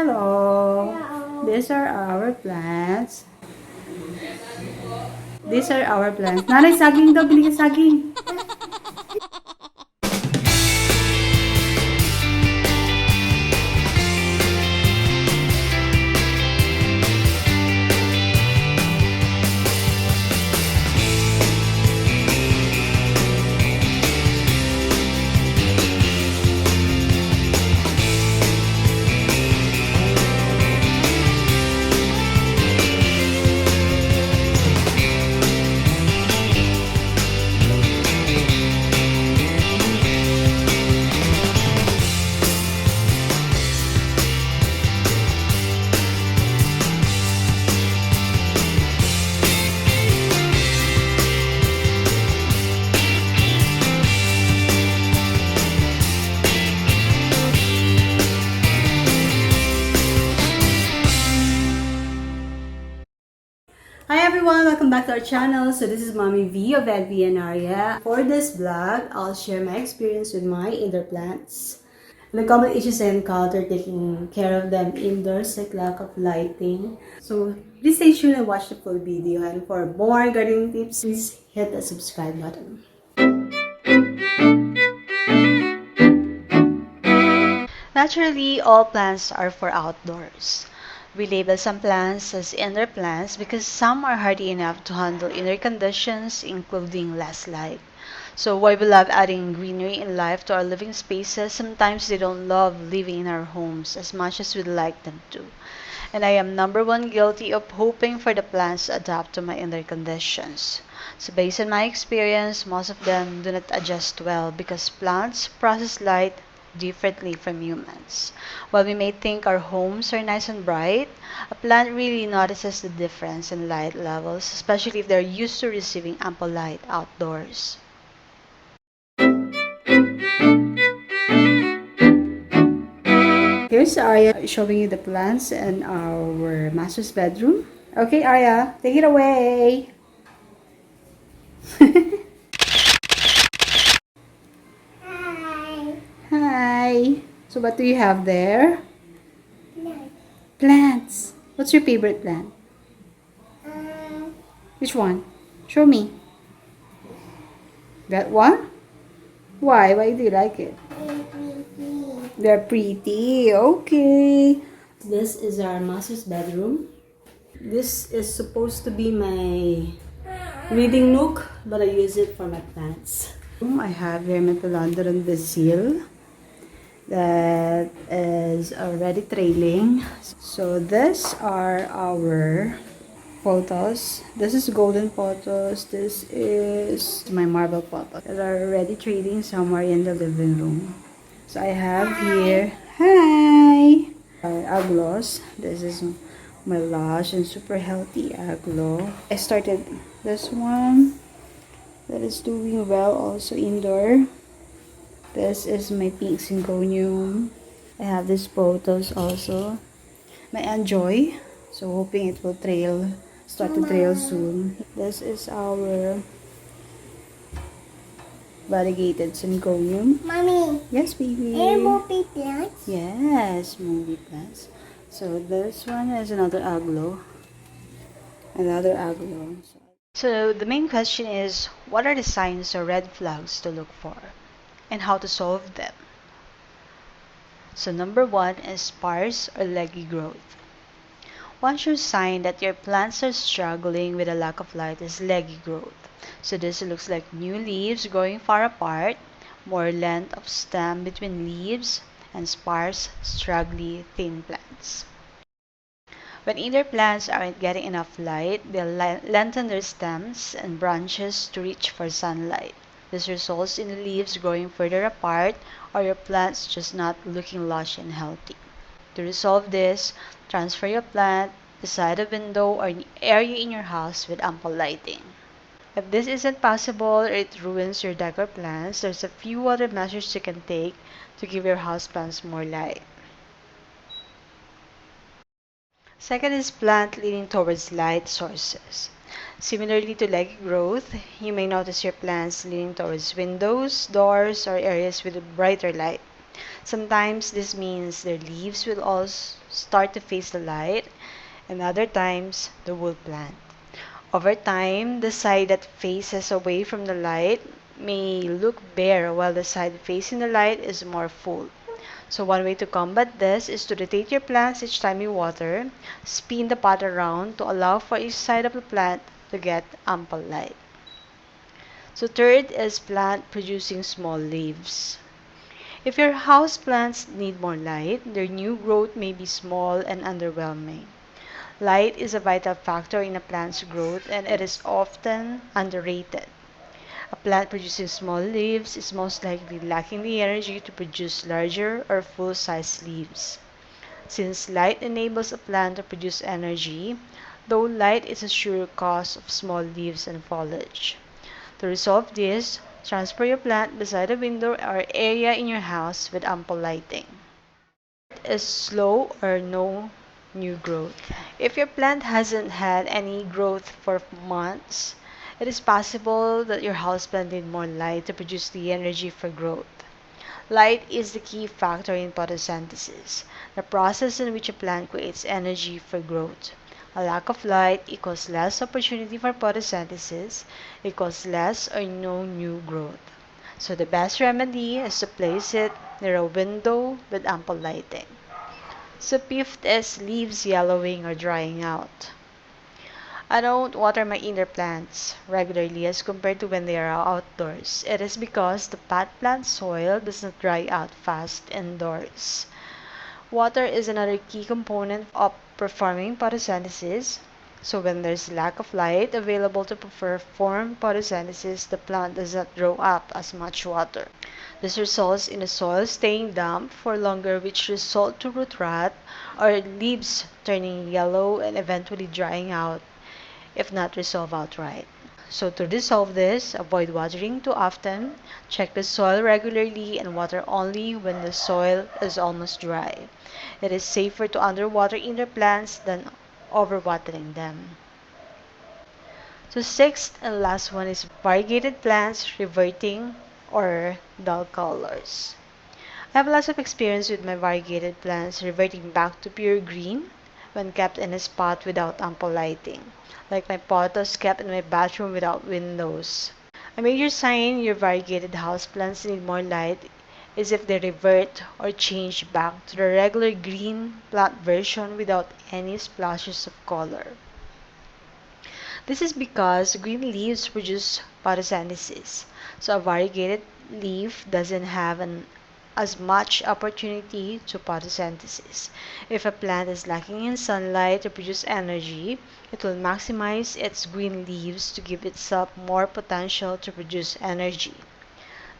Hello. Hello. These are our plants. These are our plants. Nanay, saging daw. Bili ka saging. Hi everyone, welcome back to our channel. So this is Mommy V of Edvi and Arya. For this vlog, I'll share my experience with my indoor plants. The common issues I encounter taking care of them indoors, like lack of lighting. So please stay tuned and watch the full video. And for more gardening tips, please hit the subscribe button. Naturally, all plants are for outdoors. We label some plants as indoor plants because some are hardy enough to handle indoor conditions, including less light. So while we love adding greenery and life to our living spaces, sometimes they don't love living in our homes as much as we'd like them to. And I am number one guilty of hoping for the plants to adapt to my indoor conditions. So based on my experience, most of them do not adjust well because plants process light differently from humans. While we may think our homes are nice and bright, a plant really notices the difference in light levels, especially if they're used to receiving ample light outdoors. Here's Arya showing you the plants in our master's bedroom. Okay, Arya, take it away. Hi. Hi. So what do you have there? Plants. What's your favorite plant? Um, Which one? Show me. That one? Why? Why do you like it? They're pretty. Okay. This is our master's bedroom. This is supposed to be my reading nook, but I use it for my plants. I have here my Philandron Basil that is already trailing. So these are our photos. This is golden photos. This is my marble photos that are already trailing somewhere in the living room. So I have here, hi, aglos. This is my lush and super healthy aglo. I started this one that is doing well also indoor. This is my pink syngonium. I have these photos also. My enjoy. So hoping it will start to trail soon. This is our variegated syngonium. Mommy, Yes, baby. are movie plants? Yes, movie plants. So this one is another aglo. Another aglo. So the main question is, what are the signs or red flags to look for and how to solve them? So number one is sparse or leggy growth. One sure sign that your plants are struggling with a lack of light is leggy growth. So this looks like new leaves growing far apart, more length of stem between leaves, and sparse, straggly, thin plants. When either plants aren't getting enough light, they'll lengthen their stems and branches to reach for sunlight. This results in the leaves growing further apart or your plants just not looking lush and healthy. To resolve this, transfer your plant beside a window or an area in your house with ample lighting. If this isn't possible or it ruins your decor plants, there's a few other measures you can take to give your houseplants more light. Second is plant leaning towards light sources. Similarly to leggy growth, you may notice your plants leaning towards windows, doors, or areas with brighter light. Sometimes this means their leaves will all start to face the light, and other times they will plant. Over time, the side that faces away from the light may look bare while the side facing the light is more full. So one way to combat this is to rotate your plants each time you water. Spin the pot around to allow for each side of the plant to get ample light. So third is plant producing small leaves. If your house plants need more light, their new growth may be small and underwhelming. Light is a vital factor in a plant's growth and it is often underrated. A plant producing small leaves is most likely lacking the energy to produce larger or full-size leaves. Since light enables a plant to produce energy, though light is a sure cause of small leaves and foliage. To resolve this, transfer your plant beside a window or area in your house with ample lighting. Is slow or no new growth. If your plant hasn't had any growth for months, it is possible that your houseplant needs more light to produce the energy for growth. Light is the key factor in photosynthesis, the process in which a plant creates energy for growth. A lack of light equals less opportunity for photosynthesis, equals less or no new growth. So the best remedy is to place it near a window with ample lighting. So fifth is leaves yellowing or drying out. I don't water my indoor plants regularly as compared to when they are outdoors. It is because the pot plant soil does not dry out fast indoors. Water is another key component of performing photosynthesis. So when there's lack of light available to perform photosynthesis, the plant does not draw up as much water. This results in the soil staying damp for longer, which result to root rot or leaves turning yellow and eventually drying out if not resolved outright. So to resolve this, avoid watering too often, check the soil regularly, and water only when the soil is almost dry. It is safer to underwater indoor plants than overwatering them. So sixth and last one is variegated plants reverting or dull colors. I have lots of experience with my variegated plants reverting back to pure green when kept in a spot without ample lighting, like my pothos kept in my bathroom without windows. A major sign your variegated houseplants need more light is if they revert or change back to the regular green plant version without any splashes of color. This is because green leaves produce photosynthesis, so a variegated leaf doesn't have as much opportunity to photosynthesis. If a plant is lacking in sunlight to produce energy, it will maximize its green leaves to give itself more potential to produce energy.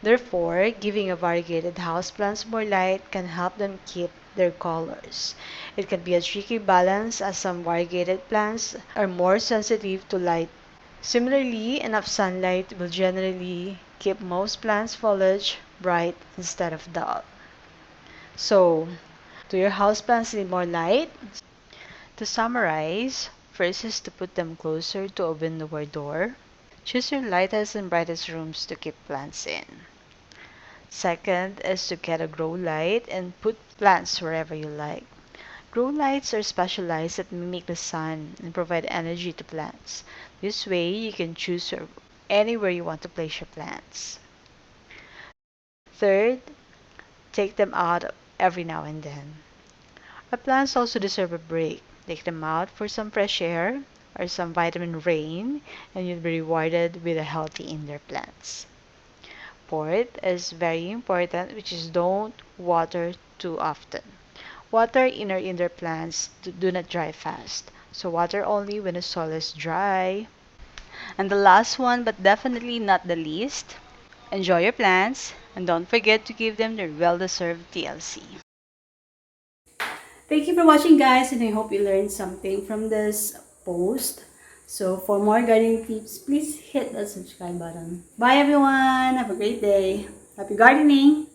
Therefore, giving a variegated houseplants more light can help them keep their colors. It can be a tricky balance as some variegated plants are more sensitive to light. Similarly, enough sunlight will generally keep most plants' foliage bright instead of dull. So, do your houseplants need more light? To summarize, first is to put them closer to a window or door. Choose your lightest and brightest rooms to keep plants in. Second is to get a grow light and put plants wherever you like. Grow lights are specialized that mimic the sun and provide energy to plants. This way, you can choose anywhere you want to place your plants. Third, take them out every now and then. Our plants also deserve a break. Take them out for some fresh air or some vitamin rain, and you'll be rewarded with a healthy indoor plants. Fourth is very important, which is don't water too often. Water indoor plants do not dry fast, so water only when the soil is dry. And the last one, but definitely not the least, enjoy your plants and don't forget to give them their well-deserved TLC. Thank you for watching, guys, and I hope you learned something from this post. So for more gardening tips, please hit the subscribe button. Bye everyone! Have a great day. Happy gardening!